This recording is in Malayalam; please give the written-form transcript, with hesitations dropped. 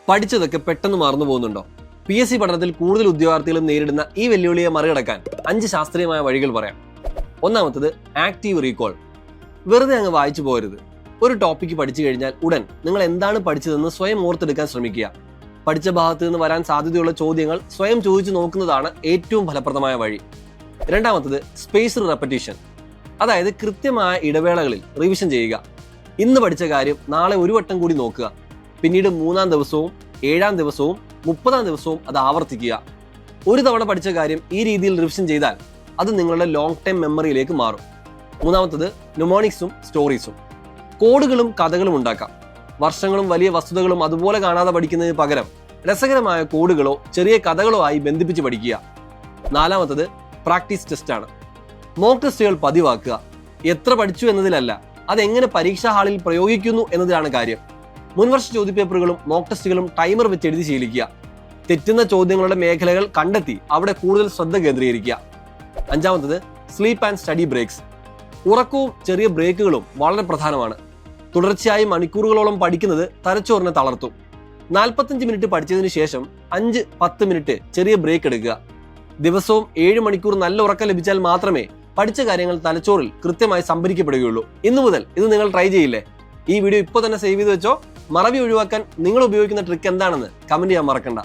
പഠിച്ചതൊക്കെ പെട്ടെന്ന് മറന്നു പോകുന്നുണ്ടോ? PSC പഠനത്തിൽ കൂടുതൽ ഉദ്യോഗാർത്ഥികളും നേരിടുന്ന ഈ വെല്ലുവിളിയെ മറികടക്കാൻ 5 ശാസ്ത്രീയമായ വഴികൾ പറയാം. ഒന്നാമത്തത് ആക്റ്റീവ് റീകോൾ. വെറുതെ അങ്ങ് വായിച്ചു പോകരുത്. ഒരു ടോപ്പിക്ക് പഠിച്ചു കഴിഞ്ഞാൽ ഉടൻ നിങ്ങൾ എന്താണ് പഠിച്ചതെന്ന് സ്വയം ഓർത്തെടുക്കാൻ ശ്രമിക്കുക. പഠിച്ച ഭാഗത്ത് നിന്ന് വരാൻ സാധ്യതയുള്ള ചോദ്യങ്ങൾ സ്വയം ചോദിച്ചു നോക്കുന്നതാണ് ഏറ്റവും ഫലപ്രദമായ വഴി. രണ്ടാമത്തത് സ്പേസ്ഡ് റെപ്പറ്റീഷൻ, അതായത് കൃത്യമായ ഇടവേളകളിൽ റിവിഷൻ ചെയ്യുക. ഇന്ന് പഠിച്ച കാര്യം നാളെ ഒരു വട്ടം കൂടി നോക്കുക. പിന്നീട് 3-ാം ദിവസവും 7-ാം ദിവസവും 30-ാം ദിവസവും അത് ആവർത്തിക്കുക. ഒരു തവണ പഠിച്ച കാര്യം ഈ രീതിയിൽ റിവിഷൻ ചെയ്താൽ അത് നിങ്ങളുടെ ലോങ് ടൈം മെമ്മറിയിലേക്ക് മാറും. മൂന്നാമത്തത് ന്യൂമോണിക്സും സ്റ്റോറീസും. കോഡുകളും കഥകളും ഉണ്ടാക്കാം. വർഷങ്ങളും വലിയ വസ്തുതകളും അതുപോലെ കാണാതെ പഠിക്കുന്നതിന് പകരം രസകരമായ കോഡുകളോ ചെറിയ കഥകളോ ആയി ബന്ധിപ്പിച്ച് പഠിക്കുക. നാലാമത്തത് പ്രാക്ടീസ് ടെസ്റ്റ് ആണ്. മോക്ക് ടെസ്റ്റുകൾ പതിവാക്കുക. എത്ര പഠിച്ചു എന്നതിലല്ല, അതെങ്ങനെ പരീക്ഷാ ഹാളിൽ പ്രയോഗിക്കുന്നു എന്നതിലാണ് കാര്യം. മുൻവർഷ ചോദ്യപേപ്പറുകളും മോക്ക് ടെസ്റ്റുകളും ടൈമർ വെച്ച് എഴുതി ശീലിക്കുക. തെറ്റുന്ന ചോദ്യങ്ങളുടെ മേഖലകൾ കണ്ടെത്തി അവിടെ കൂടുതൽ ശ്രദ്ധ കേന്ദ്രീകരിക്കുക. അഞ്ചാമത്തത് സ്ലീപ്പ് ആൻഡ് സ്റ്റഡി ബ്രേക്സ്. ഉറക്കവും ചെറിയ ബ്രേക്കുകളും വളരെ പ്രധാനമാണ്. തുടർച്ചയായി മണിക്കൂറുകളോളം പഠിക്കുന്നത് തലച്ചോറിനെ തളർത്തും. 45 മിനിറ്റ് പഠിച്ചതിനു ശേഷം 5-10 മിനിറ്റ് ചെറിയ ബ്രേക്ക് എടുക്കുക. ദിവസവും 7 മണിക്കൂർ നല്ല ഉറക്കം ലഭിച്ചാൽ മാത്രമേ പഠിച്ച കാര്യങ്ങൾ തലച്ചോറിൽ കൃത്യമായി സംഭരിക്കപ്പെടുകയുള്ളൂ. ഇന്നു മുതൽ ഇത് നിങ്ങൾ ട്രൈ ചെയ്യില്ലേ? ഈ വീഡിയോ ഇപ്പോൾ തന്നെ സേവ് ചെയ്ത് വെച്ചോ. മറവി ഒഴിവാക്കാൻ നിങ്ങൾ ഉപയോഗിക്കുന്ന ട്രിക്ക് എന്താണെന്ന് കമന്റ് ചെയ്യാൻ മറക്കണ്ട.